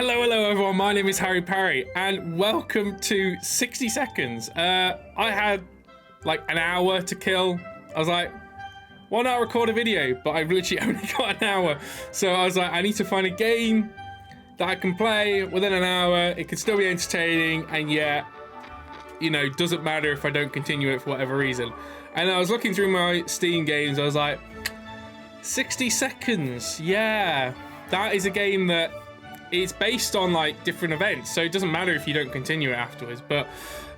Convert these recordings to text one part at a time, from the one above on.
Hello everyone, my name is Harry Parry and welcome to 60 seconds. I had like an hour to kill. I was like, why not record a video? But I've literally only got an hour. So I was like, I need to find a game that I can play within an hour. It could still be entertaining and yet, you know, doesn't matter if I don't continue it for whatever reason. And I was looking through my Steam games, I was like, 60 seconds, yeah. That is a game that it's based on like different events, so it doesn't matter if you don't continue it afterwards. But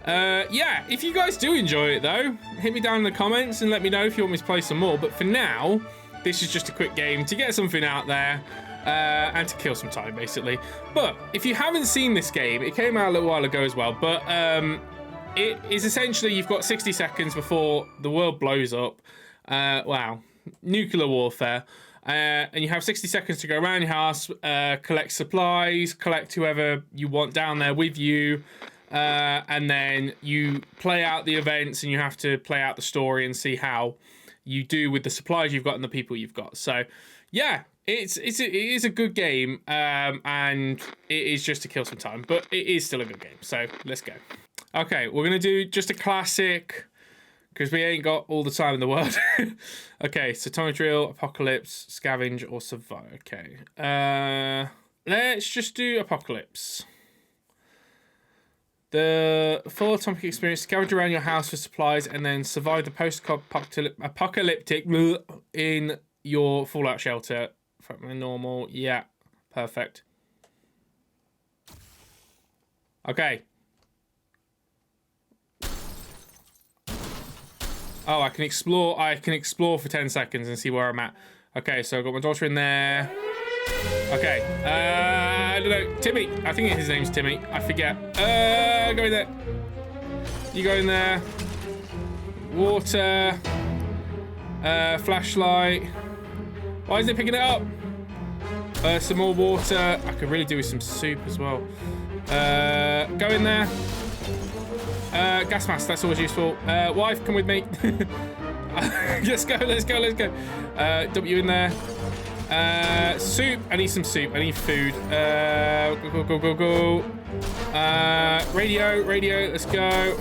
yeah, if you guys do enjoy it though, hit me down in the comments and let me know if you want me to play some more. But for now, this is just a quick game to get something out there and to kill some time basically. But if you haven't seen this game, it came out a little while ago as well, but it is essentially you've got 60 seconds before the world blows up. Wow, nuclear warfare. And you have 60 seconds to go around your house, collect supplies, collect whoever you want down there with you, and then you play out the events and you have to play out the story and see how you do with the supplies you've got and the people you've got. So yeah, it is a good game, and it is just to kill some time, but it is still a good game. So let's go. Okay, we're gonna do just a classic, because we ain't got all the time in the world. Okay, so Tommy Drill, Apocalypse, Scavenge, or Survive. Okay. Let's just do Apocalypse. The full atomic experience, scavenge around your house for supplies, and then survive the post-apocalyptic in your fallout shelter. From normal, yeah, perfect. Okay. Oh, I can explore for 10 seconds and see where I'm at. Okay, so I've got my daughter in there. Okay, I don't know, Timmy. I think his name's Timmy. I forget. Go in there. You go in there. Water. Flashlight. Why isn't it picking it up? Some more water. I could really do with some soup as well. Go in there. Gas mask, that's always useful. Wife, come with me. Let's go. Dump you in there. Soup, I need some soup, I need food. Go. Radio, let's go.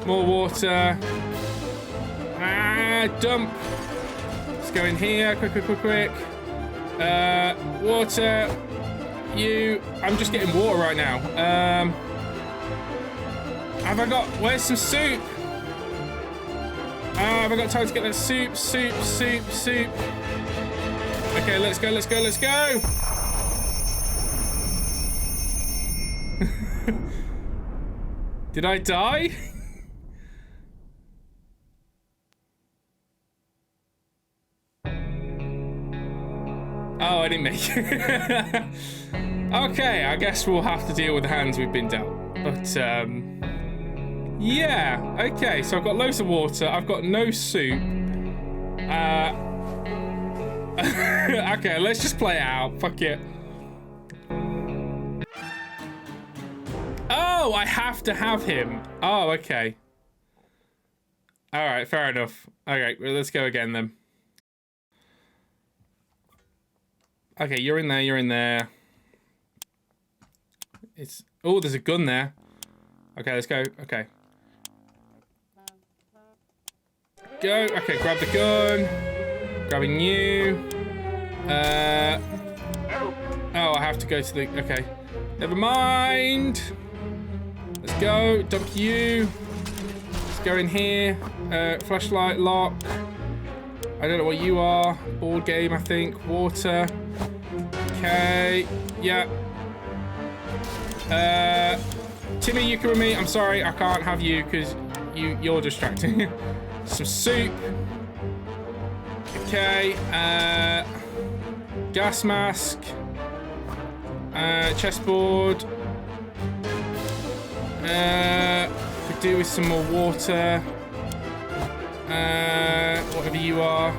More water. Dump. Let's go in here, quick. Water. I'm just getting water right now. Where's some soup? Have I got time to get that soup? Okay, let's go. Did I die? Oh, I didn't make it. Okay, I guess we'll have to deal with the hands we've been dealt. But, yeah, okay, so I've got loads of water, I've got no soup. Okay, let's just play it out, fuck it. Oh, I have to have him. Oh, okay. Alright, fair enough. Okay, well, let's go again then. Okay, you're in there. Oh, there's a gun there. Okay, let's go, okay. Go. Okay, grab the gun. Grabbing you. Oh, I have to go to the... Okay. Never mind. Let's go. Dump you. Let's go in here. Flashlight, lock. I don't know what you are. Board game, I think. Water. Okay. Yeah. Timmy, you come with me. I'm sorry, I can't have you because you're distracting. Some soup. Okay. Gas mask. Chessboard. Could do with some more water. Whatever you are.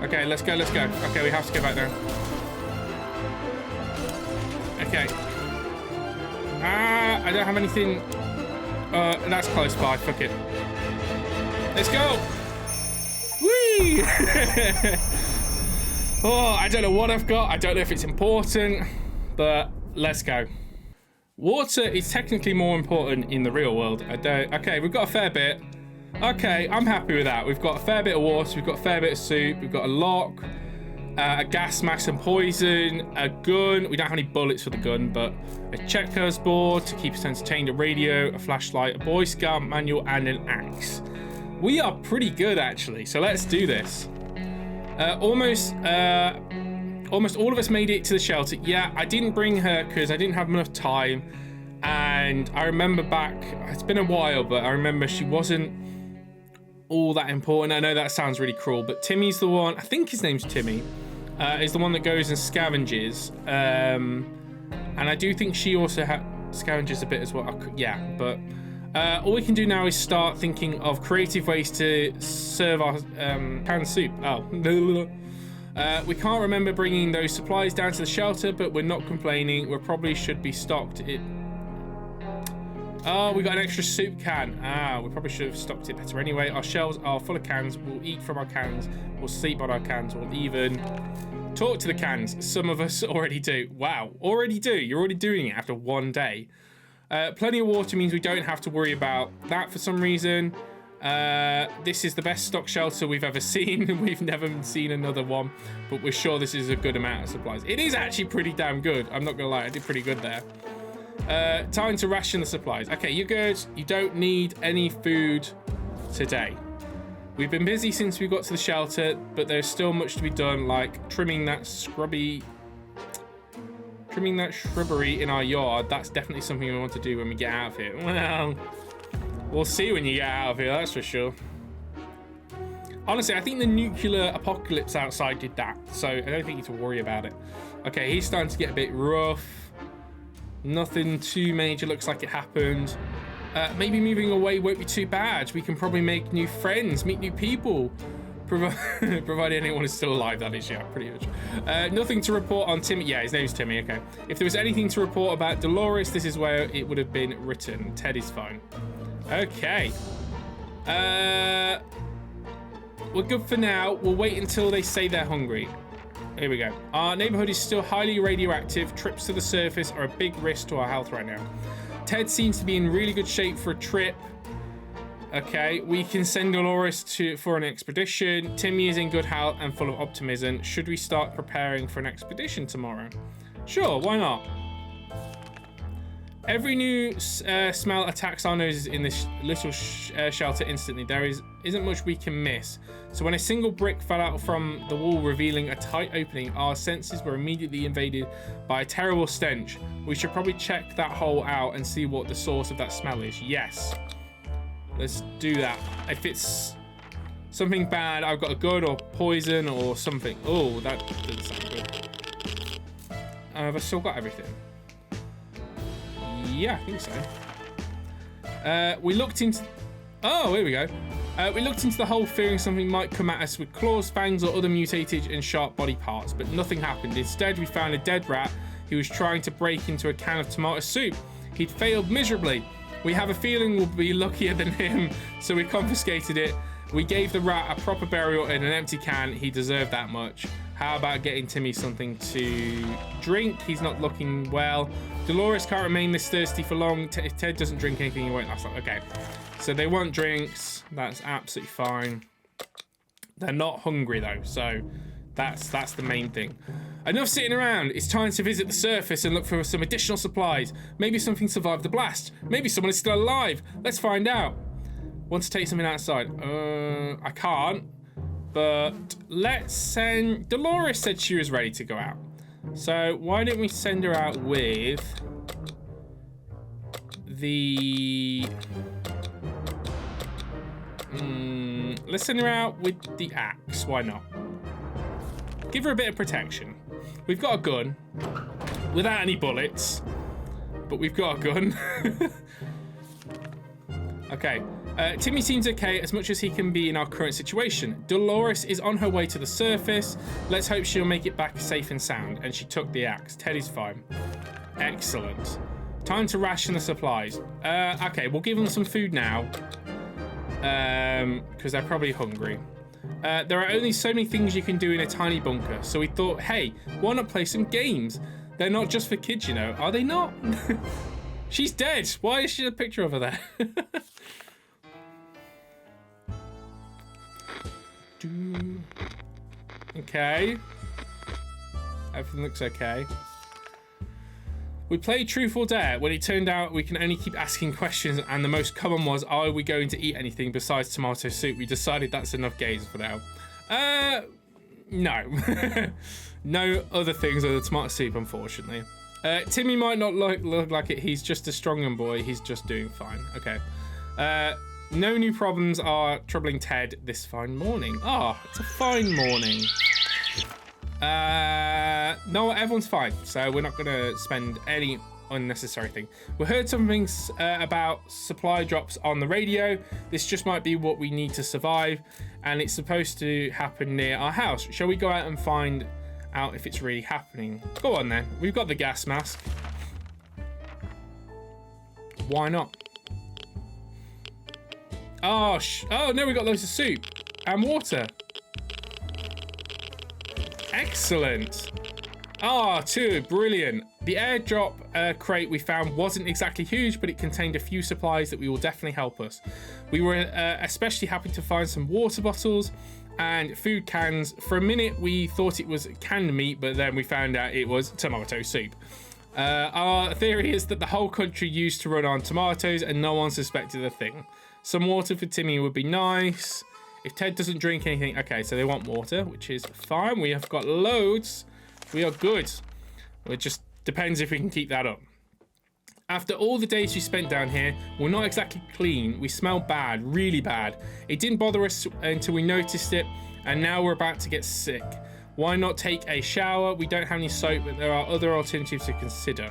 Okay, let's go. Okay, we have to go back there. Okay. I don't have anything. That's close by. Fuck it. Let's go. Whee! Oh, I don't know what I've got. I don't know if it's important. but let's go. Water is technically more important in the real world. Okay, we've got a fair bit. Okay, I'm happy with that. We've got a fair bit of water, we've got a fair bit of soup, we've got a lock, a gas mask and poison, a gun. We don't have any bullets for the gun, but a checkers board to keep us entertained, a radio, a flashlight, a Boy Scout manual, and an axe. We are pretty good, actually, so let's do this. Almost all of us made it to the shelter. Yeah, I didn't bring her because I didn't have enough time. And I remember back, it's been a while, but I remember she wasn't all that important. I know that sounds really cruel, but Timmy's the one, I think his name's Timmy, is the one that goes and scavenges. And I do think she also scavenges a bit as well. Yeah, but all we can do now is start thinking of creative ways to serve our canned soup. Oh, we can't remember bringing those supplies down to the shelter, but we're not complaining. We probably should be stocked. Oh, we got an extra soup can. We probably should have stocked it better anyway. Our shelves are full of cans. We'll eat from our cans. We'll sleep on our cans. We'll even talk to the cans. Some of us already do. Wow, already do. You're already doing it after one day. Plenty of water means we don't have to worry about that for some reason. This is the best stock shelter we've ever seen. We've never seen another one, but we're sure this is a good amount of supplies. It is actually pretty damn good. I'm not gonna lie, I did pretty good there. Time to ration the supplies. Okay, you're good. You don't need any food today. We've been busy since we got to the shelter, but there's still much to be done, like trimming that shrubbery in our yard. That's definitely something we want to do when we get out of here. Well, we'll see when you get out of here, that's for sure. Honestly, I think the nuclear apocalypse outside did that, so I don't think you need to worry about it. Okay, he's starting to get a bit rough. Nothing too major looks like it happened. Maybe moving away won't be too bad. We can probably make new friends, meet new people. Provided anyone is still alive, that is, yeah, pretty much. Nothing to report on Timmy. Yeah, his name's Timmy, okay. If there was anything to report about Dolores, this is where it would have been written. Ted is fine. Okay. We're good for now. We'll wait until they say they're hungry. Here we go. Our neighborhood is still highly radioactive. Trips to the surface are a big risk to our health right now. Ted seems to be in really good shape for a trip. Okay, we can send Dolores for an expedition. Timmy is in good health and full of optimism. Should we start preparing for an expedition tomorrow? Sure, why not? Every new smell attacks our noses in this little shelter instantly. There isn't much we can miss. So when a single brick fell out from the wall, revealing a tight opening, our senses were immediately invaded by a terrible stench. We should probably check that hole out and see what the source of that smell is. Yes. Let's do that. If it's something bad, I've got a gun or poison or something. Oh, that doesn't sound good. Have I still got everything? Yeah, I think so. We looked into... Oh, here we go. We looked into the hole fearing something might come at us with claws, fangs, or other mutated and sharp body parts, but nothing happened. Instead, we found a dead rat who was trying to break into a can of tomato soup. He'd failed miserably. We have a feeling we'll be luckier than him, so we confiscated it. We gave the rat a proper burial in an empty can. He deserved that much. How about getting Timmy something to drink? He's not looking well. Dolores can't remain this thirsty for long. If Ted doesn't drink anything, he won't last long. Okay, so they want drinks. That's absolutely fine. They're not hungry though, so that's the main thing. Enough sitting around. It's time to visit the surface and look for some additional supplies. Maybe something survived the blast. Maybe someone is still alive. Let's find out. Want to take something outside? I can't. But let's send... Dolores said she was ready to go out. So why don't we send her out with the... let's send her out with the axe. Why not? Give her a bit of protection. We've got a gun without any bullets, but we've got a gun. Okay. Timmy seems okay as much as he can be in our current situation. Dolores is on her way to the surface. Let's hope she'll make it back safe and sound. And she took the axe. Teddy's fine. Excellent. Time to ration the supplies. Okay, we'll give them some food now. Because they're probably hungry. There are only so many things you can do in a tiny bunker. So we thought, hey, why not play some games? They're not just for kids, you know. Are they not? She's dead. Why is she a picture of her there? Okay. Everything looks okay. We played Truth or Dare when it turned out we can only keep asking questions, and the most common was, are we going to eat anything besides tomato soup? We decided that's enough games for now. No. No other things other than tomato soup, unfortunately. Timmy might not look like it. He's just a strong boy. He's just doing fine. Okay. No new problems are troubling Ted this fine morning. Ah, it's a fine morning. No, everyone's fine, so we're not gonna spend any unnecessary thing. We heard some things about supply drops on the radio. This just might be what we need to survive, and it's supposed to happen near our house. Shall we go out and find out if it's really happening? Go on then. We've got the gas mask. Why not? Oh, no, we got loads of soup and water. Excellent. Two, brilliant. The airdrop crate we found wasn't exactly huge, but it contained a few supplies that will definitely help us. We were especially happy to find some water bottles and food cans. For a minute, we thought it was canned meat, but then we found out it was tomato soup. Our theory is that the whole country used to run on tomatoes and no one suspected a thing. Some water for Timmy would be nice. If Ted doesn't drink anything... Okay, so they want water, which is fine. We have got loads. We are good. It just depends if we can keep that up. After all the days we spent down here, we're not exactly clean. We smell bad, really bad. It didn't bother us until we noticed it, and now we're about to get sick. Why not take a shower? We don't have any soap, but there are other alternatives to consider.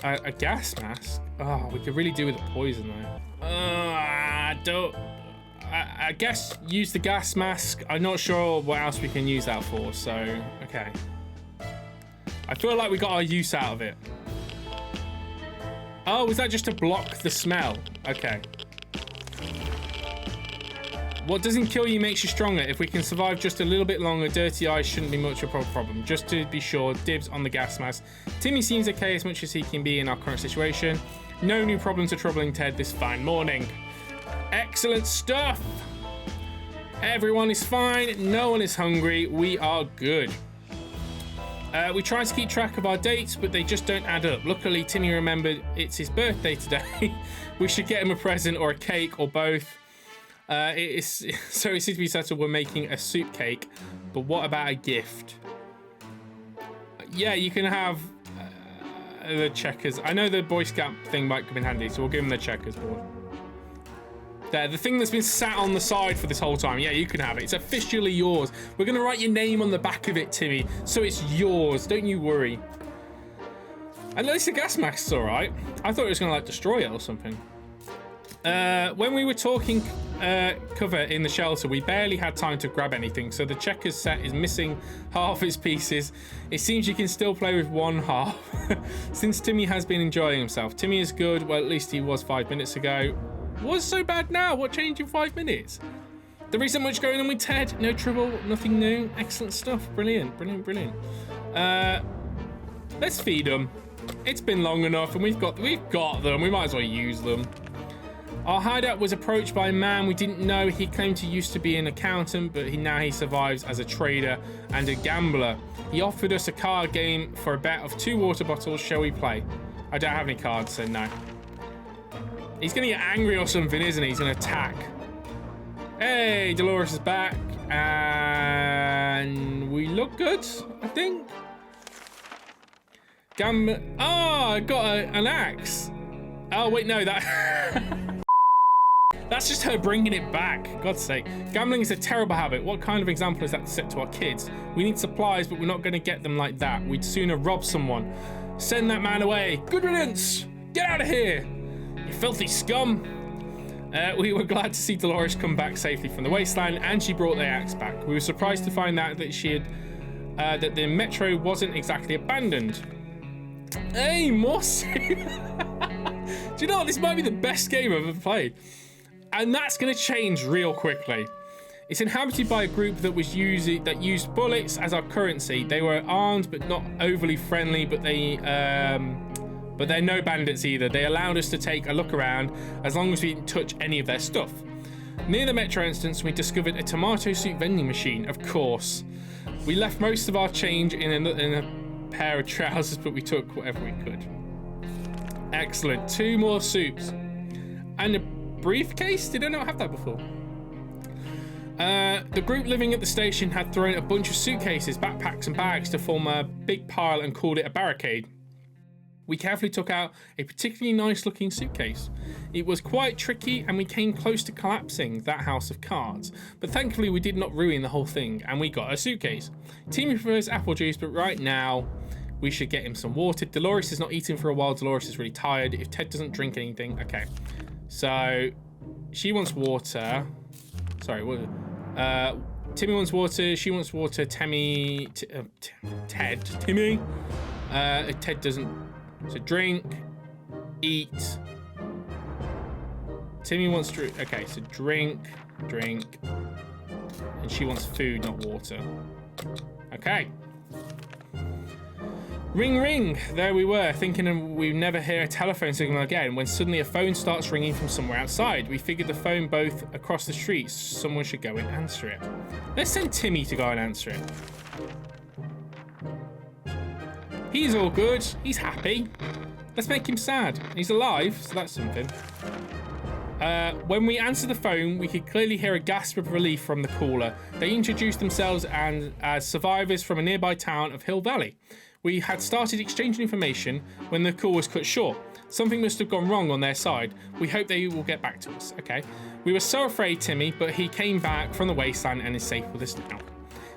A gas mask? Oh, we could really do with a poison though. I guess use the gas mask. I'm not sure what else we can use that for, so okay. I feel like we got our use out of it. Oh, was that just to block the smell? Okay. What doesn't kill you makes you stronger. If we can survive just a little bit longer, dirty eyes shouldn't be much of a problem. Just to be sure, dibs on the gas mask. Timmy seems okay as much as he can be in our current situation. No new problems are troubling Ted this fine morning. Excellent stuff. Everyone is fine. No one is hungry. We are good. We try to keep track of our dates, but they just don't add up. Luckily, Timmy remembered it's his birthday today. We should get him a present or a cake or both. So it seems to be settled we're making a soup cake, but what about a gift? Yeah, you can have the checkers. I know the Boy Scout thing might come in handy, so we'll give him the checkers board. There, the thing that's been sat on the side for this whole time. Yeah, you can have it. It's officially yours. We're going to write your name on the back of it, Timmy, so it's yours. Don't you worry. At least the gas mask's all right. I thought it was going to, like, destroy it or something. When we were talking cover in the shelter, we barely had time to grab anything, so the checkers set is missing half its pieces. It seems you can still play with one half. Since Timmy has been enjoying himself. Timmy is good. Well, at least he was 5 minutes ago. What's so bad now? What changed in 5 minutes? There isn't much going on with Ted. No trouble, nothing new. Excellent stuff. Brilliant, brilliant, brilliant. Let's feed them. It's been long enough, and we've got them. We might as well use them. Our hideout was approached by a man we didn't know. He claimed to used to be an accountant, but now he survives as a trader and a gambler. He offered us a card game for a bet of 2 water bottles. Shall we play? I don't have any cards, so no. He's gonna get angry or something, isn't he? He's gonna attack. Hey, Dolores is back, and we look good, I think. Oh, I got an axe. Oh wait, no, that that's just her bringing it back. God's sake, gambling is a terrible habit. What kind of example is that set to our kids? We need supplies, but we're not gonna get them like that. We'd sooner rob someone. Send that man away. Good riddance. Get out of here. You filthy scum. We were glad to see Dolores come back safely from the wasteland, and she brought the axe back. We were surprised to find out that that the metro wasn't exactly abandoned. Hey, more soup. Do you know what? This might be the best game I've ever played. And that's going to change real quickly. It's inhabited by a group that used bullets as our currency. They were armed but not overly friendly, but they're no bandits either. They allowed us to take a look around as long as we didn't touch any of their stuff. Near the metro entrance, we discovered a tomato soup vending machine, of course. We left most of our change in a pair of trousers, but we took whatever we could. Excellent. 2 more soups. And a briefcase? Did I not have that before? The group living at the station had thrown a bunch of suitcases, backpacks and bags to form a big pile and called it a barricade. We carefully took out a particularly nice looking suitcase. It was quite tricky and we came close to collapsing that house of cards, but thankfully we did not ruin the whole thing and we got a suitcase. Timmy prefers apple juice, but right now we should get him some water. Dolores is not eating for a while. Dolores is really tired. If Ted doesn't drink anything, okay. So she wants water. Sorry, what? Timmy wants water. She wants water. Timmy. Ted doesn't. So drink, eat. Timmy wants to. Okay, so drink, and she wants food, not water. Okay. Ring, ring. There we were, thinking we'd never hear a telephone signal again, when suddenly a phone starts ringing from somewhere outside. We figured the phone both across the street. Someone should go and answer it. Let's send Timmy to go and answer it. He's all good. He's happy. Let's make him sad. He's alive, so that's something. When we answered the phone, we could clearly hear a gasp of relief from the caller. They introduced themselves as survivors from a nearby town of Hill Valley. We had started exchanging information when the call was cut short. Something must have gone wrong on their side. We hope they will get back to us. Okay. We were so afraid, Timmy, but he came back from the wasteland and is safe with us now.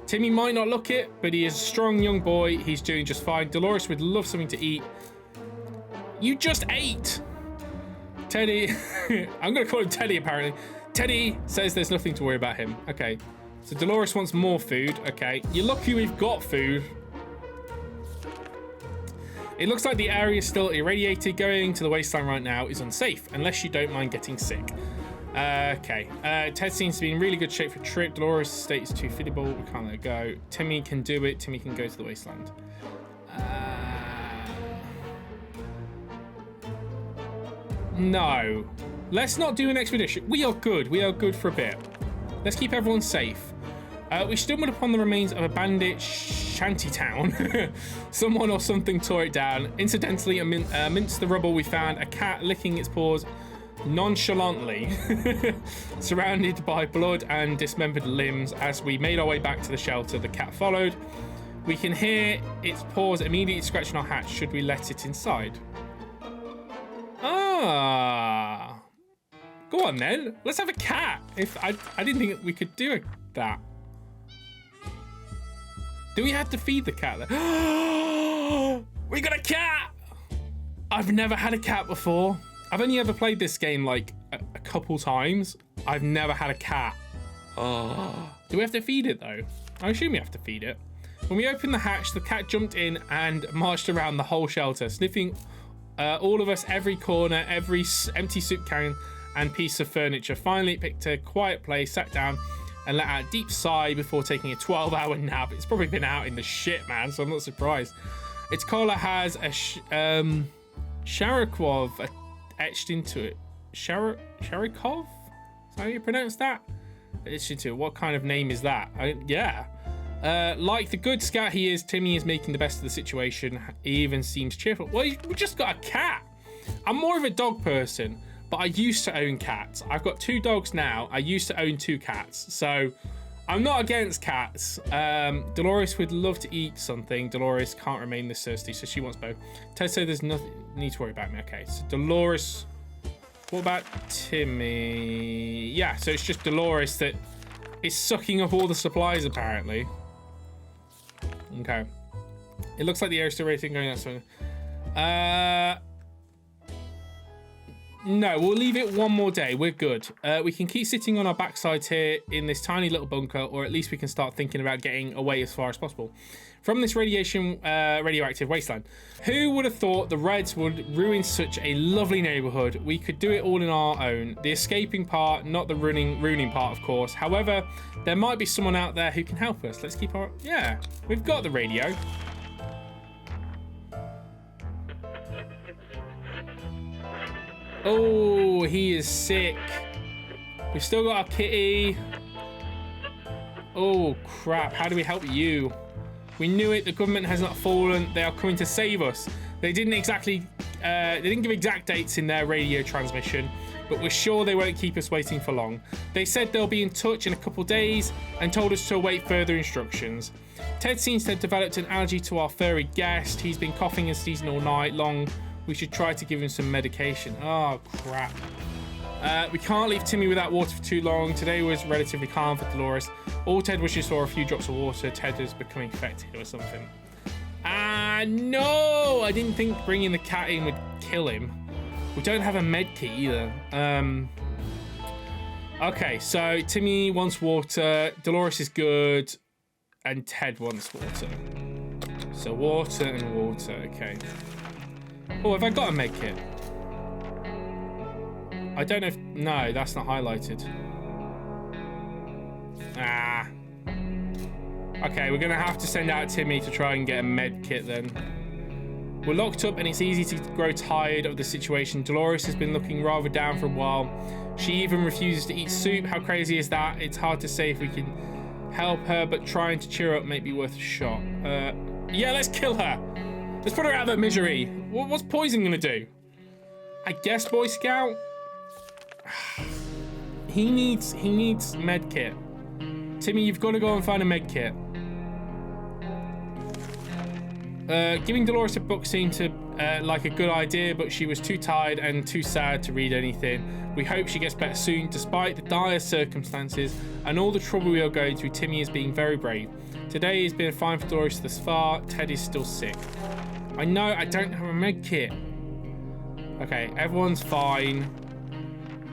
Timmy might not look it, but he is a strong young boy. He's doing just fine. Dolores would love something to eat. You just ate! Teddy, I'm going to call him Teddy apparently. Teddy says there's nothing to worry about him. Okay, so Dolores wants more food. Okay, you're lucky we've got food. It looks like the area is still irradiated. Going to the wasteland right now is unsafe, unless you don't mind getting sick. Okay, Ted seems to be in really good shape for a trip. Dolores' state is too pitiable. We can't let it go. Timmy can do it. Timmy can go to the wasteland. No. Let's not do an expedition. We are good. We are good for a bit. Let's keep everyone safe. We stumbled upon the remains of a bandit shantytown. Someone or something tore it down. Incidentally, amidst the rubble, we found a cat licking its paws nonchalantly, surrounded by blood and dismembered limbs. As we made our way back to the shelter, the cat followed. We can hear its paws immediately scratching our hatch. Should we let it inside? Ah, go on then. Let's have a cat. If I didn't think we could do that. Do we have to feed the cat then? We got a cat. I've never had a cat before. I've only ever played this game like a couple times. I've never had a cat. Oh. Do we have to feed it though? I assume we have to feed it. When we opened the hatch, the cat jumped in and marched around the whole shelter, sniffing all of us, every corner, every empty soup can and piece of furniture. Finally, it picked a quiet place, sat down and let out a deep sigh before taking a 12-hour nap. It's probably been out in the shit, man, so I'm not surprised. Its collar has a Sharikov etched into it. Sharikov? Is that how you pronounce that? Etched into it. What kind of name is that? Yeah. Like the good scout he is, Timmy is making the best of the situation. He even seems cheerful. Well, we just got a cat. I'm more of a dog person, but I used to own cats. I've got 2 dogs now. I used to own 2 cats. So I'm not against cats. Dolores would love to eat something. Dolores can't remain this thirsty, so she wants both. Ted said there's nothing need to worry about me. Okay, so Dolores. What about Timmy? Yeah, so it's just Dolores that is sucking up all the supplies apparently. Okay. It looks like the air is still racing going outside. No, we'll leave it one more day. We're good. We can keep sitting on our backsides here in this tiny little bunker, or at least we can start thinking about getting away as far as possible from this radioactive wasteland. Who would have thought the Reds would ruin such a lovely neighborhood? We could do it all on our own. The escaping part, not the ruining part, of course. However, there might be someone out there who can help us. Let's keep our... Yeah, we've got the radio. Oh, he is sick. We've still got our kitty. Oh, crap. How do we help you? We knew it. The government has not fallen. They are coming to save us. They didn't exactly... they didn't give exact dates in their radio transmission, but we're sure they won't keep us waiting for long. They said they'll be in touch in a couple days and told us to await further instructions. Ted seems to have developed an allergy to our furry guest. He's been coughing and sneezing all night long. We should try to give him some medication. Oh, crap. We can't leave Timmy without water for too long. Today was relatively calm for Dolores. All Ted wishes for a few drops of water. Ted is becoming infected or something. No! I didn't think bringing the cat in would kill him. We don't have a med kit either. Okay, so Timmy wants water. Dolores is good. And Ted wants water. So water and water. Okay. Oh, have I got a med kit? I don't know if... No, that's not highlighted. Okay, we're going to have to send out Timmy to try and get a med kit then. We're locked up and it's easy to grow tired of the situation. Dolores has been looking rather down for a while. She even refuses to eat soup. How crazy is that? It's hard to say if we can help her, but trying to cheer up may be worth a shot. Yeah, let's kill her. Let's put her out of her misery. What's poison going to do? I guess Boy Scout? He needs med kit. Timmy, you've got to go and find a med kit. Giving Dolores a book seemed to like a good idea, but she was too tired and too sad to read anything. We hope she gets better soon. Despite the dire circumstances and all the trouble we are going through, Timmy is being very brave. Today has been fine for Dolores thus far. Ted is still sick. I know, I don't have a med kit. Okay, everyone's fine.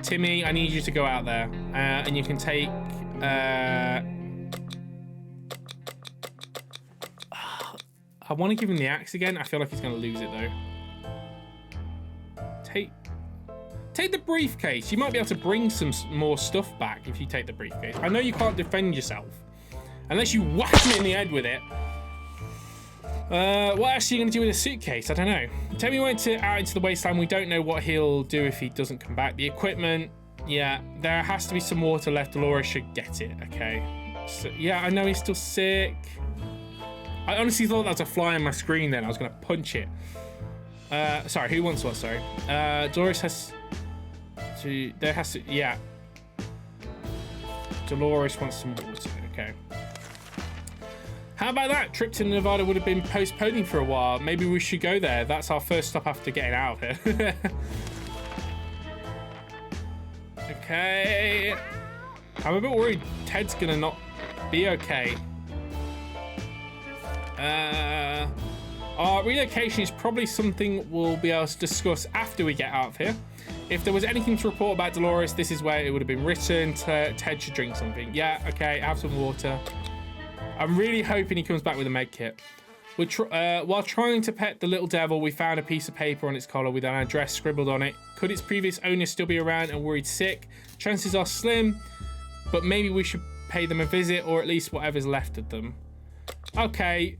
Timmy, I need you to go out there. And you can take... I want to give him the axe again. I feel like he's going to lose it, though. Take the briefcase. You might be able to bring some more stuff back if you take the briefcase. I know you can't defend yourself. Unless you whack me in the head with it. What else are you going to do with a suitcase? I don't know. Timmy went out into the wasteland. We don't know what he'll do if he doesn't come back. The equipment, yeah, there has to be some water left. Dolores should get it, okay? So, yeah, I know he's still sick. I honestly thought that was a fly on my screen then. I was going to punch it. Sorry, who wants what? Sorry. Dolores has to... There has to... Yeah. Dolores wants some water. Okay. How about that? Trip to Nevada would have been postponing for a while. Maybe we should go there. That's our first stop after getting out of here. Okay. I'm a bit worried Ted's going to not be okay. Our relocation is probably something we'll be able to discuss after we get out of here. If there was anything to report about Dolores, this is where it would have been written. Ted should drink something. Yeah, okay, have some water. I'm really hoping he comes back with a med kit. While trying to pet the little devil, we found a piece of paper on its collar with an address scribbled on it. Could its previous owner still be around and worried sick? Chances are slim, but maybe we should pay them a visit, or at least whatever's left of them. Okay,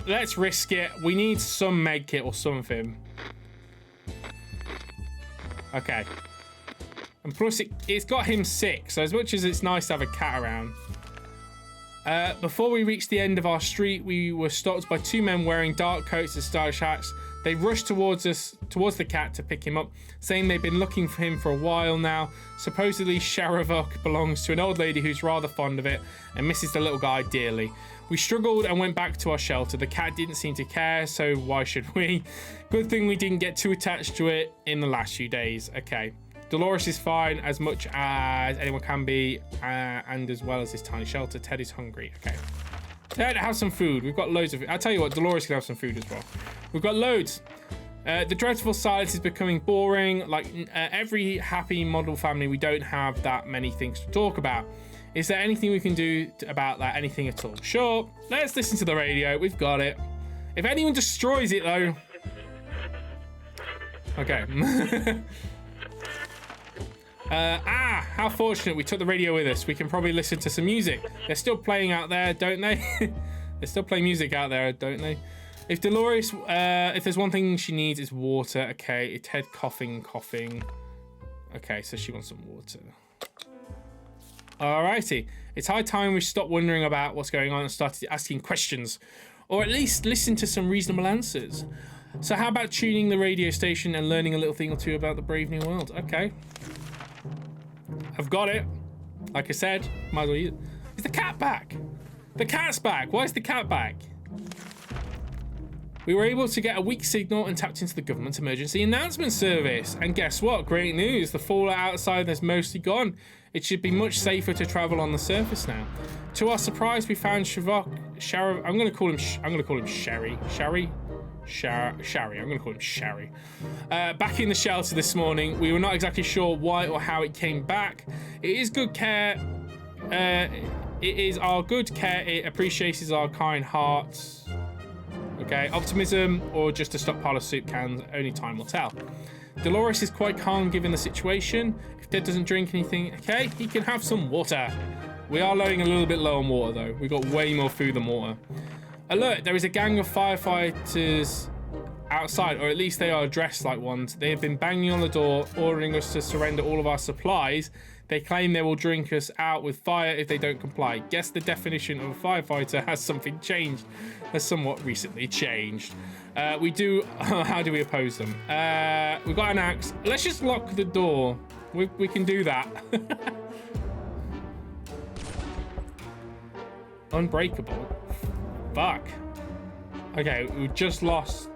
let's risk it. We need some med kit or something. Okay. And plus, it's got him sick, so as much as it's nice to have a cat around. Before we reached the end of our street, we were stopped by two men wearing dark coats and stylish hats. They rushed towards the cat to pick him up, saying they've been looking for him for a while now. Supposedly, Sharavok belongs to an old lady who's rather fond of it and misses the little guy dearly. We struggled and went back to our shelter. The cat didn't seem to care, so why should we? Good thing we didn't get too attached to it in the last few days. Okay. Dolores is fine, as much as anyone can be, and as well as this tiny shelter. Ted is hungry. Okay. Ted, have some food. We've got loads of it. I'll tell you what, Dolores can have some food as well. We've got loads. The dreadful silence is becoming boring. Like every happy model family, we don't have that many things to talk about. Is there anything we can do about that? Anything at all? Sure, let's listen to the radio. We've got it. If anyone destroys it, though... Okay. How fortunate we took the radio with us. We can probably listen to some music. They're still playing out there, don't they? They're still playing music out there, don't they? If Dolores, if there's one thing she needs, is water. Okay, it's head coughing. Okay, so she wants some water. Alrighty. It's high time we stop wondering about what's going on and started asking questions. Or at least listen to some reasonable answers. So how about tuning the radio station and learning a little thing or two about the brave new world? Okay. I've got it. Like I said, might as well use it. Is the cat back? The cat's back. Why is the cat back? We were able to get a weak signal and tapped into the government emergency announcement service. And guess what? Great news. The fallout outside has mostly gone. It should be much safer to travel on the surface now. To our surprise, we found Shavok. I'm going to call him Sherry. Shari. I'm going to call him Sherry. Back in the shelter this morning. We were not exactly sure why or how it came back. It is good care. It is our good care. It appreciates our kind hearts. Okay, optimism or just a stockpile of soup cans, only time will tell. Dolores is quite calm given the situation. If Dad doesn't drink anything, okay, he can have some water. We are a little bit low on water though. We've got way more food than water. Alert, there is a gang of firefighters outside, or at least they are dressed like ones. They have been banging on the door, ordering us to surrender all of our supplies. They claim they will drink us out with fire if they don't comply. Guess the definition of a firefighter has something changed. Has somewhat recently changed. We do... how do we oppose them? We've got an axe. Let's just lock the door. We can do that. Unbreakable. Fuck. Okay, we just lost...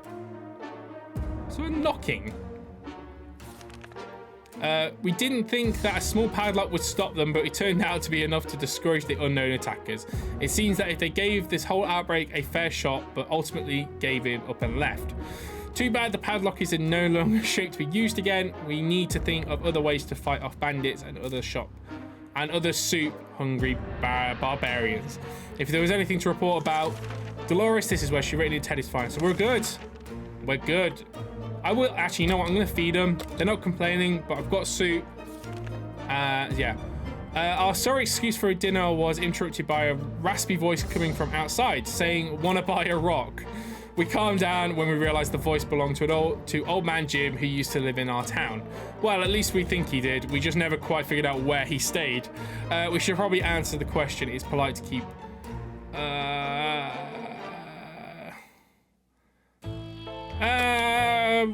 So we're knocking. We didn't think that a small padlock would stop them, but it turned out to be enough to discourage the unknown attackers. It seems that if they gave this whole outbreak a fair shot, but ultimately gave in up and left. Too bad the padlock is in no longer shape to be used again. We need to think of other ways to fight off bandits and other soup-hungry barbarians. If there was anything to report about Dolores, this is where she rated Ted is fine. So we're good. We're good. I will actually, you know what? I'm gonna feed them. They're not complaining, but I've got soup. Yeah. Our sorry excuse for a dinner was interrupted by a raspy voice coming from outside, saying, "Wanna buy a rock?" We calmed down when we realized the voice belonged to old man Jim, who used to live in our town. Well, at least we think he did. We just never quite figured out where he stayed. We should probably answer the question. It's polite to keep.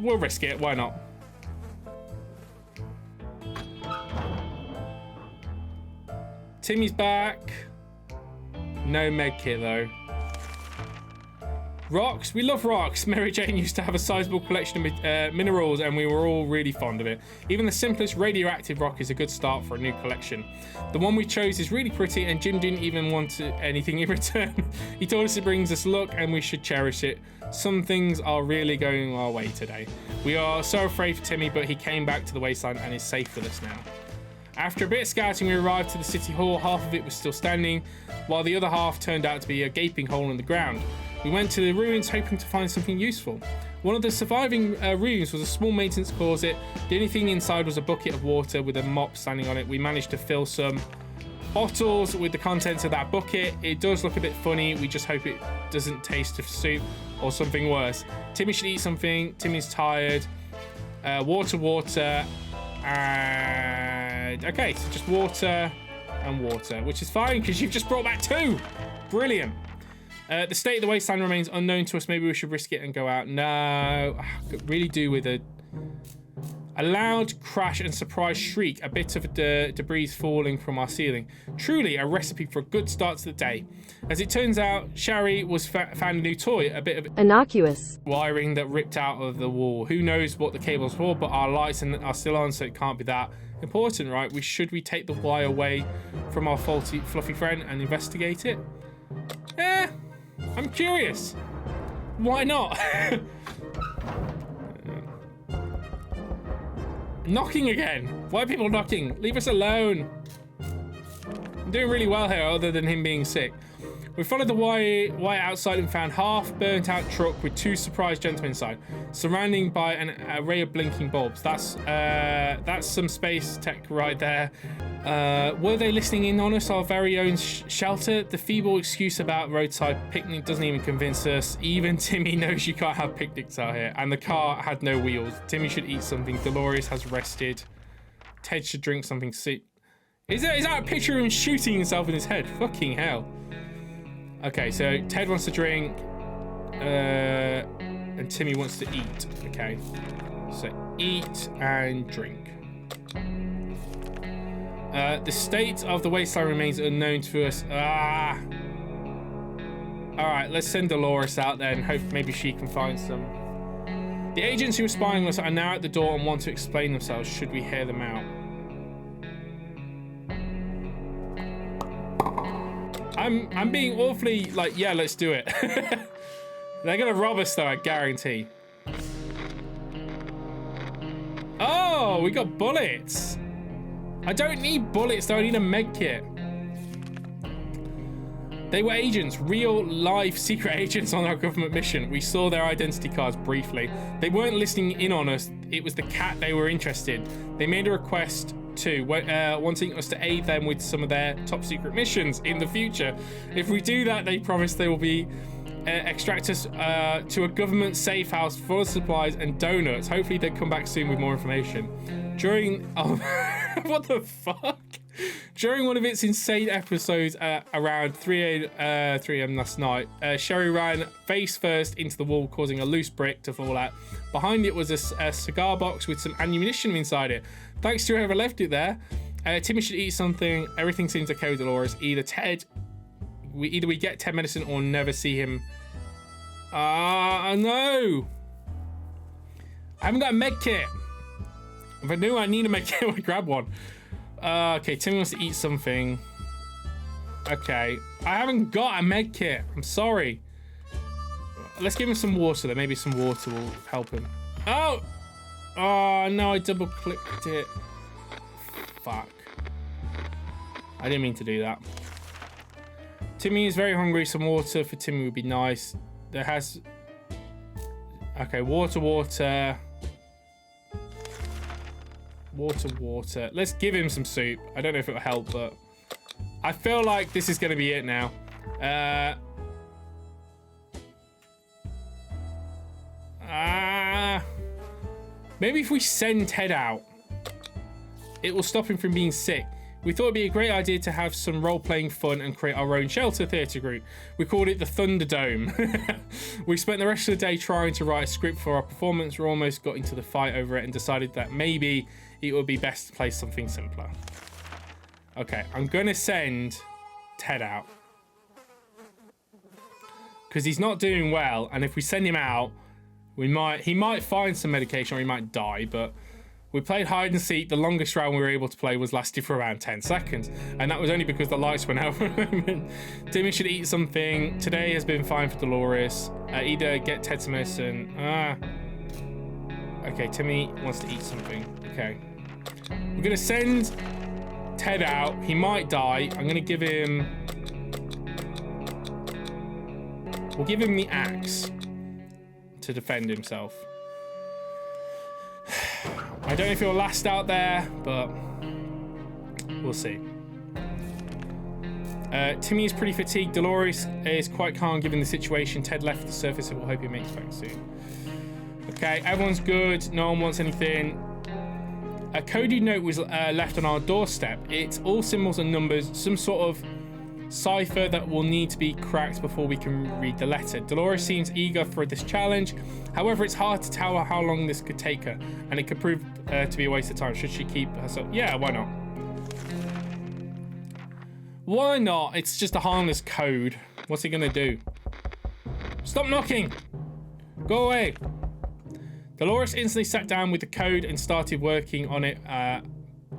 We'll risk it. Why not? Timmy's back. No med kit though. Rocks. We love rocks. Mary Jane used to have a sizable collection of minerals and we were all really fond of it. Even the simplest radioactive rock is a good start for a new collection. The one we chose is really pretty and Jim didn't even want anything in return. He told us it brings us luck and we should cherish it. Some things are really going our way today. We are so afraid for Timmy, but he came back to the wasteland and is safe with us now. After a bit of scouting, we arrived to the city hall. Half of it was still standing, while the other half turned out to be a gaping hole in the ground. We went to the ruins hoping to find something useful. One of the surviving rooms was a small maintenance closet. The only thing inside was a bucket of water with a mop standing on it. We managed to fill some bottles with the contents of that bucket. It does look a bit funny. We just hope it doesn't taste of soup or something worse. Timmy should eat something. Timmy's tired. Water. And okay, so just water and water, which is fine because you've just brought back 2. Brilliant. The state of the wasteland remains unknown to us. Maybe we should risk it and go out. No, I could really do with a loud crash and surprise shriek. A bit of debris falling from our ceiling. Truly a recipe for a good start to the day. As it turns out, Shari was found a new toy, a bit of innocuous wiring that ripped out of the wall. Who knows what the cable's for, but our lights are still on, so it can't be that important, right? Should we take the wire away from our fluffy friend and investigate it? I'm curious. Why not? Knocking again. Why are people knocking? Leave us alone. I'm doing really well here, other than him being sick. We followed the wire outside and found half burnt out truck with 2 surprised gentlemen inside, surrounding by an array of blinking bulbs. That's some space tech right there. Were they listening in on us, our very own shelter? The feeble excuse about roadside picnic doesn't even convince us. Even Timmy knows you can't have picnics out here. And the car had no wheels. Timmy should eat something. Dolores has rested. Ted should drink something. Is that a picture of him shooting himself in his head? Fucking hell. Okay, so Ted wants to drink, and Timmy wants to eat. Okay, so eat and drink. The state of the wasteland remains unknown to us. All right, let's send Dolores out there and hope maybe she can find some. The agents who are spying on us are now at the door and want to explain themselves. Should we hear them out? I'm being awfully like, yeah, let's do it. They're gonna rob us though, I guarantee. Oh, we got bullets. I don't need bullets though, I need a med kit. They were agents, real life secret agents on our government mission. We saw their identity cards briefly. They weren't listening in on us. It was the cat they were interested in. They made a request too, wanting us to aid them with some of their top secret missions in the future. If we do that, they promise they will be extract us to a government safe house full of supplies and donuts. Hopefully they come back soon with more information. During what the fuck? During one of its insane episodes around 3 a.m. last night, Sherry ran face first into the wall, causing a loose brick to fall out. Behind it was a cigar box with some ammunition inside it. Thanks to whoever left it there. Timmy should eat something. Everything seems okay with Dolores. Either we get Ted medicine or never see him. No. I haven't got a med kit. If I knew I need a med kit, I would grab one. Okay, Timmy wants to eat something. Okay, I haven't got a med kit. I'm sorry. Let's give him some water. Then maybe some water will help him. Oh no, I double clicked it. Fuck. I didn't mean to do that. Timmy is very hungry. Some water for Timmy would be nice. There has. Okay, water. Water. Let's give him some soup. I don't know if it'll help, but I feel like this is going to be it now. Maybe if we send Ted out, it will stop him from being sick. We thought it'd be a great idea to have some role-playing fun and create our own shelter theatre group. We called it the Thunderdome. We spent the rest of the day trying to write a script for our performance. We almost got into the fight over it and decided that maybe it would be best to play something simpler. Okay, I'm gonna send Ted out. Because he's not doing well, and if we send him out, he might find some medication or he might die, but we played hide and seek. The longest round we were able to play was lasted for around 10 seconds. And that was only because the lights went out. Timmy should eat something. Today has been fine for Dolores. Either get Ted some medicine. Okay, Timmy wants to eat something. Okay. We're going to send Ted out. He might die. I'm going to give him... We'll give him the axe to defend himself. I don't know if he'll last out there, but we'll see. Timmy is pretty fatigued. Dolores is quite calm given the situation. Ted left the surface, so we'll hope he makes back soon. Okay, everyone's good. No one wants anything. A coded note was left on our doorstep. It's all symbols and numbers, some sort of cipher that will need to be cracked before we can read the letter. Dolores seems eager for this challenge. However, it's hard to tell how long this could take her, and it could prove to be a waste of time. Should she keep herself? Yeah, why not? Why not? It's just a harmless code. What's it gonna do? Stop knocking! Go away! Dolores instantly sat down with the code and started working on it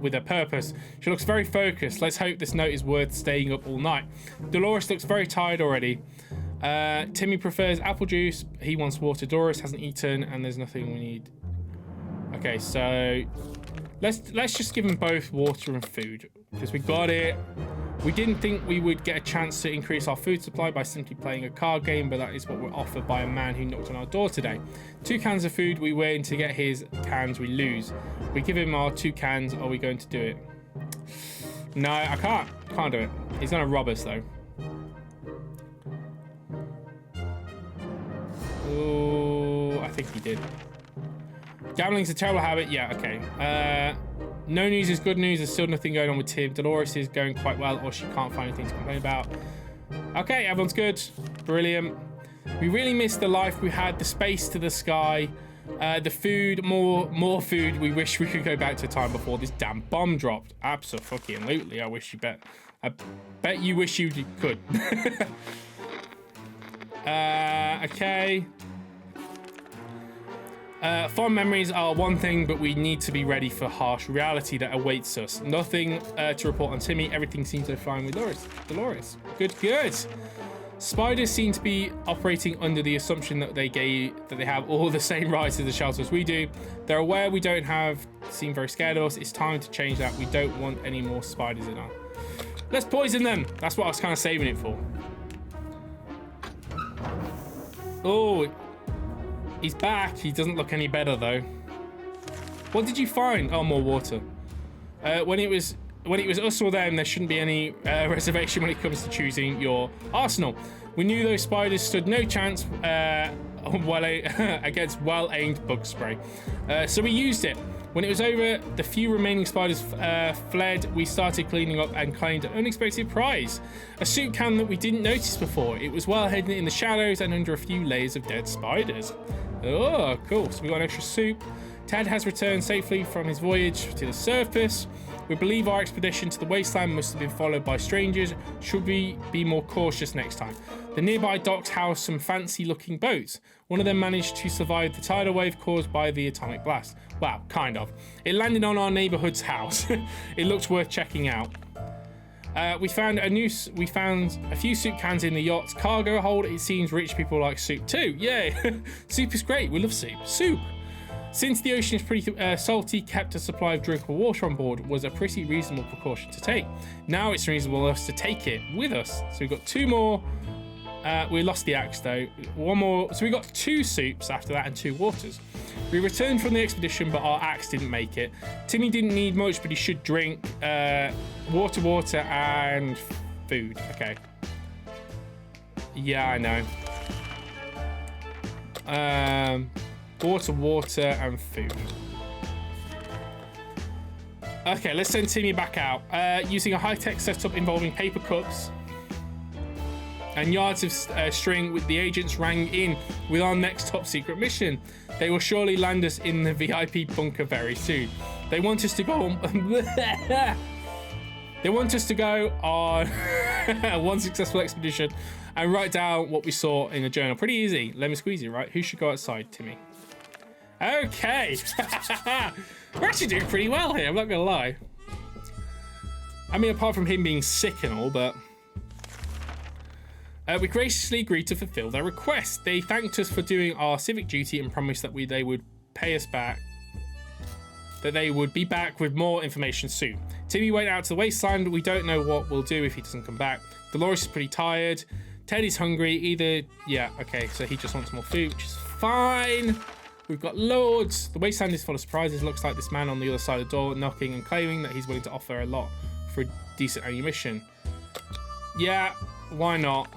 with a purpose. She looks very focused. Let's hope this note is worth staying up all night. Dolores looks very tired already. Timmy prefers apple juice. He wants water. Dolores hasn't eaten, and there's nothing we need. Okay, so Let's just give them both water and food, because we got it. We didn't think we would get a chance to increase our food supply by simply playing a card game, but that is what we're offered by a man who knocked on our door today. 2 cans of food, we win. To get his cans, we lose. We give him our 2 cans, are we going to do it? No, I can't. Can't do it. He's gonna rob us though. Oh, I think he did. Gambling's a terrible habit. Yeah, okay. No news is good news. There's still nothing going on with Tim. Dolores is going quite well, or she can't find anything to complain about. Okay, everyone's good. Brilliant. We really missed the life we had, the space to the sky, the food, more food. We wish we could go back to a time before this damn bomb dropped. Absolutely. I bet you wish you could. Okay. Fond memories are one thing, but we need to be ready for harsh reality that awaits us. Nothing to report on Timmy. Everything seems to be fine with Dolores. Good. Spiders seem to be operating under the assumption that they have all the same rights as the shelter as we do. They're aware we don't seem very scared of us. It's time to change that. We don't want any more spiders in our... Let's poison them. That's what I was kind of saving it for. Oh, he's back. He doesn't look any better though. What did you find? Oh, more water. When it was us or them, there shouldn't be any reservation when it comes to choosing your arsenal. We knew those spiders stood no chance against well-aimed bug spray. So we used it. When it was over, the few remaining spiders fled. We started cleaning up and claimed an unexpected prize. A soup can that we didn't notice before. It was well hidden in the shadows and under a few layers of dead spiders. Oh, cool. So we got an extra soup. Ted has returned safely from his voyage to the surface. We believe our expedition to the wasteland must have been followed by strangers. Should we be more cautious next time? The nearby docks house some fancy-looking boats. One of them managed to survive the tidal wave caused by the atomic blast. Well, kind of. It landed on our neighborhood's house. It looks worth checking out. We found a few soup cans in the yacht's cargo hold. It seems rich people like soup too. Yay! Soup is great. We love soup. Soup. Since the ocean is pretty salty, kept a supply of drinkable water on board was a pretty reasonable precaution to take. Now it's reasonable for us to take it with us. So we've got 2 more. We lost the axe though. 1 more. So we got 2 soups after that and 2 waters. We returned from the expedition, but our axe didn't make it. Timmy didn't need much, but he should drink water, and food. Okay. Yeah, I know. Water, and food. Okay, let's send Timmy back out. Using a high-tech setup involving paper cups and yards of string, with the agents rang in with our next top-secret mission. They will surely land us in the VIP bunker very soon. They want us to go on... They want us to go on one successful expedition and write down what we saw in the journal. Pretty easy. Lemon squeezy, right? Who should go outside, Timmy? Okay. We're actually doing pretty well here, I'm not gonna lie. I mean, apart from him being sick and all, but... we graciously agreed to fulfill their request. They thanked us for doing our civic duty and promised that they would pay us back. That they would be back with more information soon. Timmy went out to the wasteland. We don't know what we'll do if he doesn't come back. Dolores is pretty tired. Ted is hungry. Yeah, okay, so he just wants more food, which is fine. We've got loads. The wasteland is full of surprises. Looks like this man on the other side of the door knocking and claiming that he's willing to offer a lot for a decent ammunition. Yeah, why not?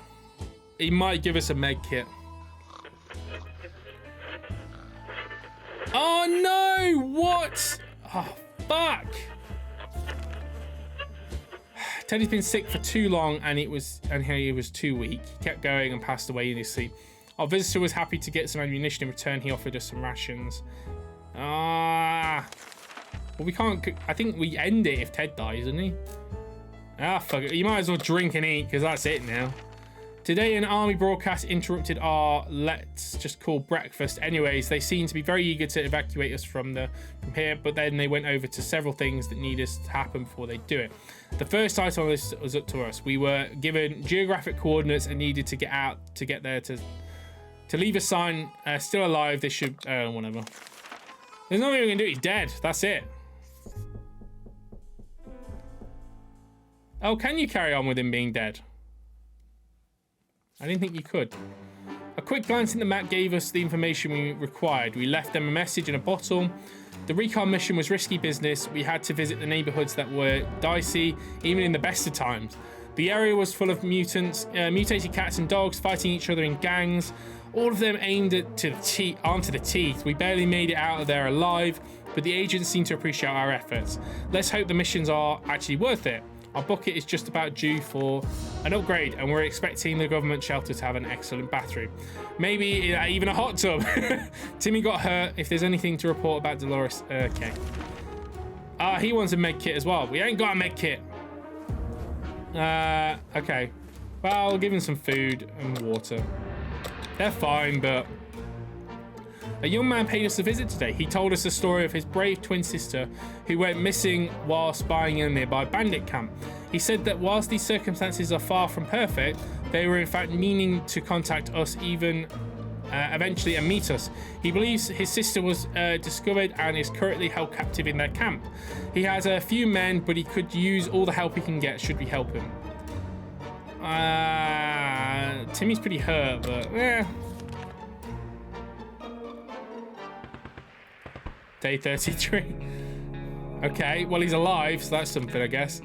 He might give us a med kit. Oh no! What? Oh, fuck! Teddy's been sick for too long, and he was too weak. He kept going and passed away in his sleep. Our visitor was happy to get some ammunition. In return, he offered us some rations. Well, we can't. I think we end it if Ted dies, isn't he? Fuck it. You might as well drink and eat, because that's it now. Today, an army broadcast interrupted our let's just call breakfast. Anyways, they seem to be very eager to evacuate us from here, but then they went over to several things that needed to happen before they do it. The first item on this was up to us. We were given geographic coordinates and needed to get out to get there to leave a sign. Still alive. They should whatever. There's nothing we can do. He's dead. That's it. Oh, can you carry on with him being dead? I didn't think you could. A quick glance at the map gave us the information we required. We left them a message in a bottle. The recon mission was risky business. We had to visit the neighborhoods that were dicey, even in the best of times. The area was full of mutants, mutated cats and dogs fighting each other in gangs, all of them aimed onto the teeth. We barely made it out of there alive, but the agents seem to appreciate our efforts. Let's hope the missions are actually worth it. Our bucket is just about due for an upgrade, and we're expecting the government shelter to have an excellent bathroom. Maybe even a hot tub. Timmy got hurt. If there's anything to report about Dolores, okay. He wants a med kit as well. We ain't got a med kit. Okay. Well, I'll give him some food and water. They're fine, but... A young man paid us a visit today. He told us the story of his brave twin sister who went missing while spying in a nearby bandit camp. He said that whilst these circumstances are far from perfect, they were in fact meaning to contact us eventually and meet us. He believes his sister was discovered and is currently held captive in their camp. He has a few men, but he could use all the help he can get should we help him. Timmy's pretty hurt, but Day 33. Okay, well, he's alive, so that's something, I guess.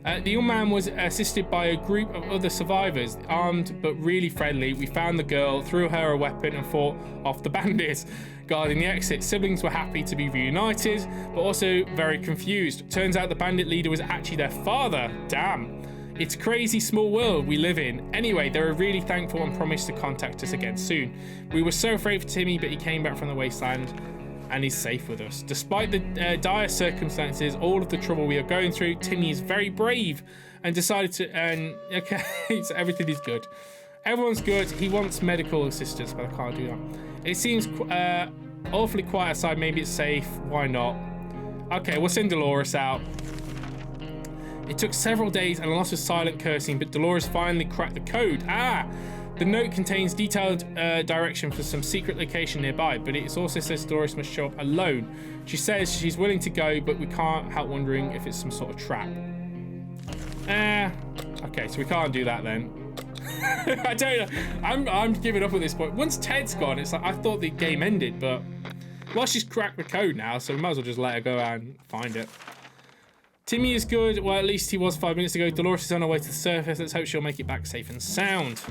The young man was assisted by a group of other survivors, armed but really friendly. We found the girl, threw her a weapon, and fought off the bandits guarding the exit. Siblings were happy to be reunited, but also very confused. Turns out the bandit leader was actually their father. Damn. It's a crazy small world we live in. Anyway, they were really thankful and promised to contact us again soon. We were so afraid for Timmy, but he came back from the wasteland and he's safe with us. Despite the dire circumstances, all of the trouble we are going through, Timmy is very brave and decided to, okay, so everything is good. Everyone's good. He wants medical assistance, but I can't do that. It seems awfully quiet outside. Maybe it's safe. Why not? Okay, we'll send Dolores out. It took several days and a lot of silent cursing, but Dolores finally cracked the code. The note contains detailed direction for some secret location nearby, but it also says Dolores must show up alone. She says she's willing to go, but we can't help wondering if it's some sort of trap. Okay, so we can't do that then. I don't know. I'm giving up at this point. Once Ted's gone, it's like I thought the game ended, but well, she's cracked the code now, so we might as well just let her go out and find it. Timmy is good. Well, at least he was 5 minutes ago. Dolores is on her way to the surface. Let's hope she'll make it back safe and sound.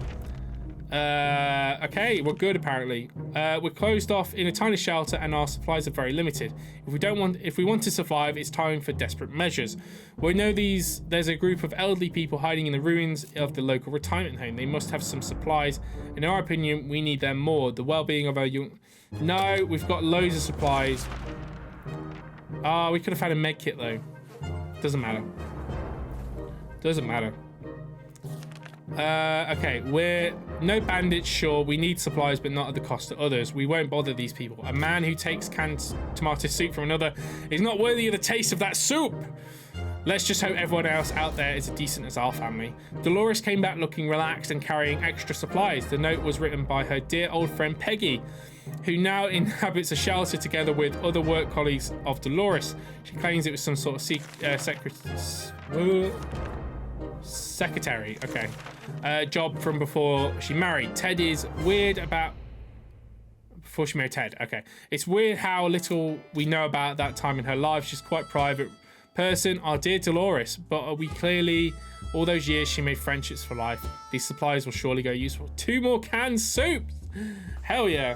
Okay, we're good apparently. We're closed off in a tiny shelter and our supplies are very limited. If we want to survive, it's time for desperate measures. We know there's a group of elderly people hiding in the ruins of the local retirement home. They must have some supplies. In our opinion, we need them more. The well-being of our young... No, we've got loads of supplies. We could have had a med kit though. Doesn't matter. Doesn't matter. Okay, we're no bandits, sure. We need supplies, but not at the cost to others. We won't bother these people. A man who takes canned tomato soup from another is not worthy of the taste of that soup. Let's just hope everyone else out there is as decent as our family. Dolores came back looking relaxed and carrying extra supplies. The note was written by her dear old friend Peggy, who now inhabits a shelter together with other work colleagues of Dolores. She claims it was some sort of secretary, okay, job from before she married. Ted is weird about... Before she married Ted, okay. It's weird how little we know about that time in her life. She's quite private person, our dear Dolores, but we clearly, all those years she made friendships for life. These supplies will surely go useful. 2 more canned soups! Hell yeah.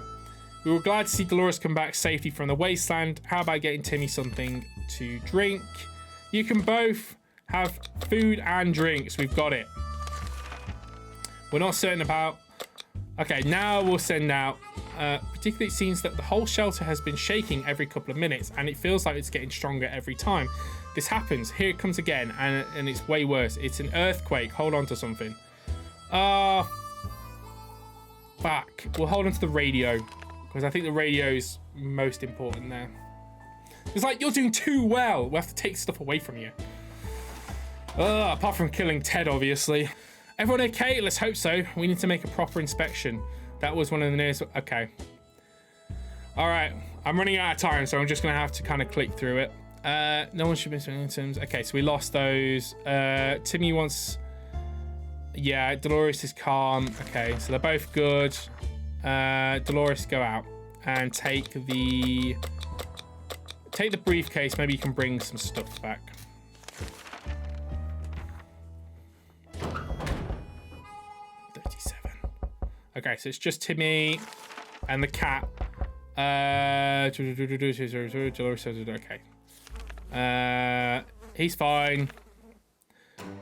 We were glad to see Dolores come back safely from the wasteland. How about getting Timmy something to drink? You can both have food and drinks. We've got it. We're not certain about... Okay, now we'll send out... particularly it seems that the whole shelter has been shaking every couple of minutes and it feels like it's getting stronger every time this happens. Here it comes again and it's way worse. It's an earthquake. Hold on to something. Fuck. We'll hold on to the radio because I think the radio is most important there. It's like, you're doing too well. We'll have to take stuff away from you. Apart from killing Ted, obviously. Everyone okay? Let's hope so. We need to make a proper inspection. That was one of the nearest... Okay. All right. I'm running out of time, so I'm just going to have to kind of click through it. No one should miss any items. Okay, so we lost those. Timmy wants... Yeah, Dolores is calm. Okay, so they're both good. Dolores, go out and take the briefcase. Maybe you can bring some stuff back. Okay, so it's just Timmy and the cat. Okay. He's fine.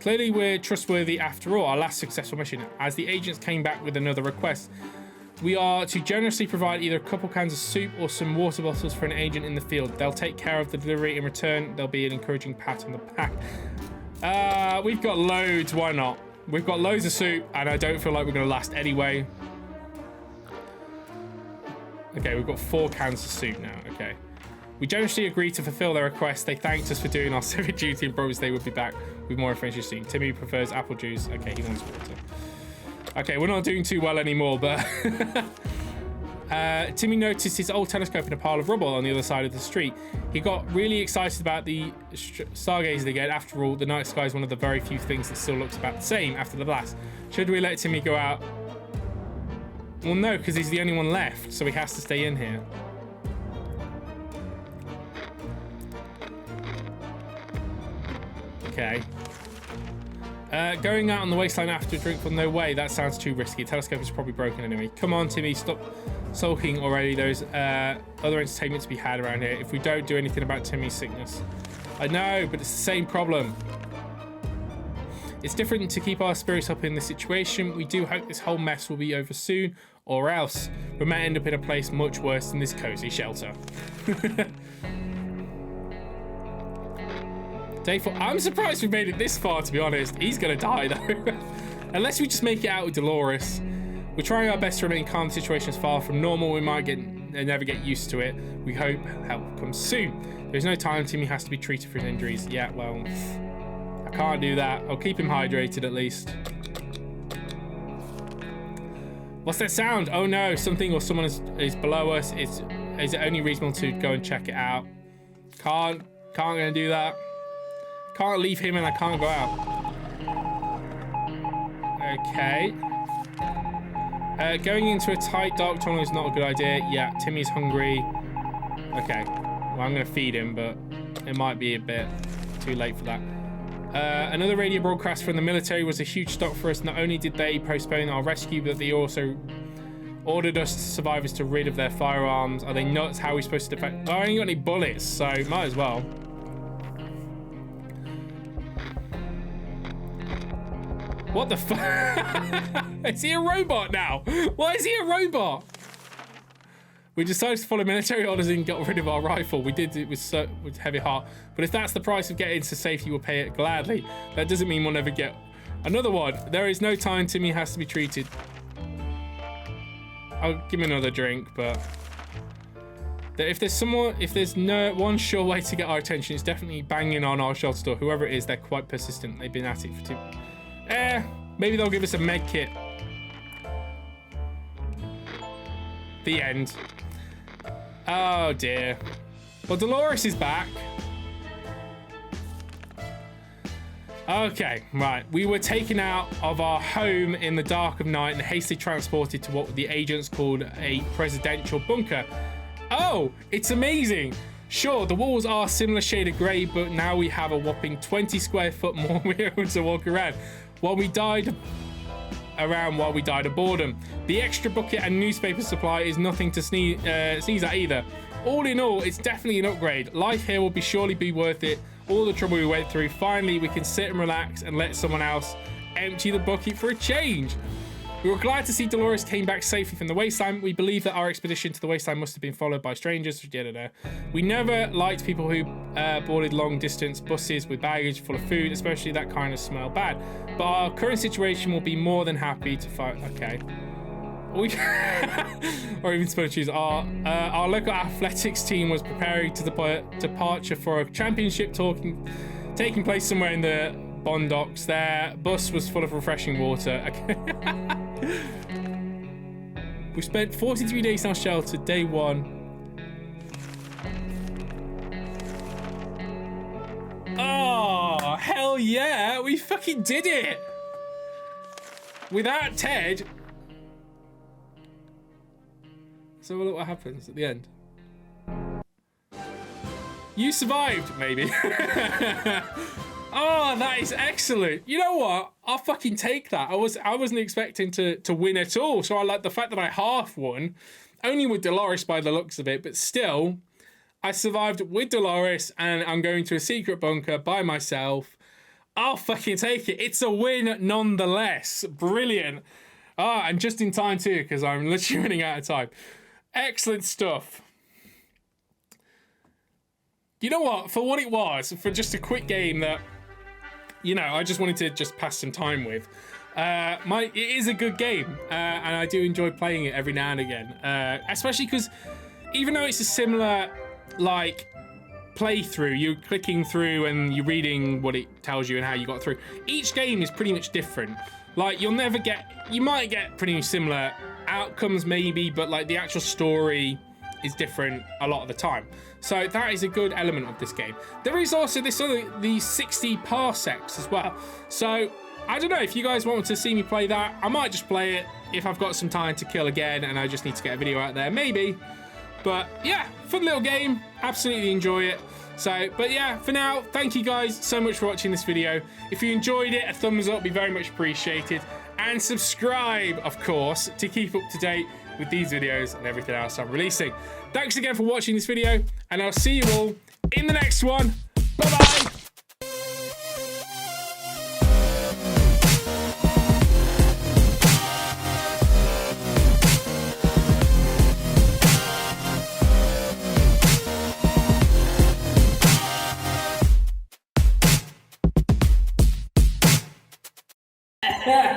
Clearly we're trustworthy after all. Our last successful mission. As the agents came back with another request, we are to generously provide either a couple cans of soup or some water bottles for an agent in the field. They'll take care of the delivery. In return, there'll be an encouraging pat on the back. We've got loads. Why not? We've got loads of soup, and I don't feel like we're going to last anyway. Okay, we've got 4 cans of soup now. Okay. We generously agreed to fulfill their request. They thanked us for doing our civic duty and promised they would be back with more information soon. Timmy prefers apple juice. Okay, he wants water. Okay, we're not doing too well anymore, but... Timmy noticed his old telescope in a pile of rubble on the other side of the street. He got really excited about the stargazing again. After all, the night sky is one of the very few things that still looks about the same after the blast. Should we let Timmy go out? Well, no, because he's the only one left, so he has to stay in here. Okay. Going out on the wasteland after a drink? Well, no way. That sounds too risky. The telescope is probably broken anyway. Come on, Timmy. Stop sulking already. There's other entertainment to be had around here if we don't do anything about Timmy's sickness. I know, but it's the same problem. It's different to keep our spirits up in this situation. We do hope this whole mess will be over soon, or else we may end up in a place much worse than this cozy shelter. Day 4. I'm surprised we made it this far, to be honest. He's gonna die though. Unless we just make it out with Dolores. We're trying our best to remain calm. The situation is far from normal. We might never get used to it. We hope help comes soon. There's no time. Timmy has to be treated for his injuries. Yeah, well, I can't do that. I'll keep him hydrated at least. What's that sound? Oh no, something or someone is below us. Is it only reasonable to go and check it out? Can't gonna do that. Can't leave him and I can't go out. Okay. Going into a tight, dark tunnel is not a good idea. Yeah, Timmy's hungry. Okay. Well, I'm going to feed him, but it might be a bit too late for that. Another radio broadcast from the military was a huge shock for us. Not only did they postpone our rescue, but they also ordered us survivors to rid of their firearms. Are they nuts? How are we supposed to defend? I ain't got any bullets, so might as well. What the fuck? Is he a robot now? Why is he a robot? We decided to follow military orders and got rid of our rifle. We did it with heavy heart. But if that's the price of getting to safety, we'll pay it gladly. That doesn't mean we'll never get another one. There is no time. Timmy has to be treated. I'll give him another drink, but if there's no one sure way to get our attention, it's definitely banging on our shelter door. Whoever it is, they're quite persistent. They've been at it for maybe they'll give us a med kit. The end. Oh dear. Well, Dolores is back. Okay, right. We were taken out of our home in the dark of night and hastily transported to what the agents called a presidential bunker. Oh, it's amazing. Sure, the walls are similar shade of grey, but now we have a whopping 20 square foot more we're able to walk around. While we died of boredom. The extra bucket and newspaper supply is nothing to sneeze at either. All in all, it's definitely an upgrade. Life here will surely be worth it. All the trouble we went through. Finally, we can sit and relax and let someone else empty the bucket for a change. We were glad to see Dolores came back safely from the wasteland. We believe that our expedition to the wasteland must have been followed by strangers. We never liked people who boarded long-distance buses with baggage full of food, especially that kind of smell bad. But our current situation will be more than happy to fight. Okay. Or even supposed to choose. Our local athletics team was preparing to departure for a championship taking place somewhere in the Bond docks. Their bus was full of refreshing water. Okay. We spent 43 days in our shelter. Day 1. Hell yeah, we fucking did it. Without Ted. So look what happens at the end. You survived, maybe. Oh, that is excellent. You know what? I'll fucking take that. I wasn't expecting to win at all. So I like the fact that I half won, only with Dolores by the looks of it, but still, I survived with Dolores and I'm going to a secret bunker by myself. I'll fucking take it. It's a win nonetheless. Brilliant. Ah, and just in time too, because I'm literally running out of time. Excellent stuff. You know what? For what it was, for just a quick game that, you know, I just wanted to just pass some time with. It is a good game, and I do enjoy playing it every now and again. Especially because, even though it's a similar, like, playthrough, you're clicking through and you're reading what it tells you and how you got through. Each game is pretty much different. Like, you might get pretty similar outcomes maybe, but like the actual story is different a lot of the time. So that is a good element of this game. There is also the 60 parsecs as well. So I don't know if you guys want to see me play that. I might just play it if I've got some time to kill again and I just need to get a video out there, maybe. But yeah, fun little game. Absolutely enjoy it. So, but yeah, for now, thank you guys so much for watching this video. If you enjoyed it, a thumbs up would be very much appreciated. And subscribe, of course, to keep up to date with these videos and everything else I'm releasing. Thanks again for watching this video, and I'll see you all in the next one.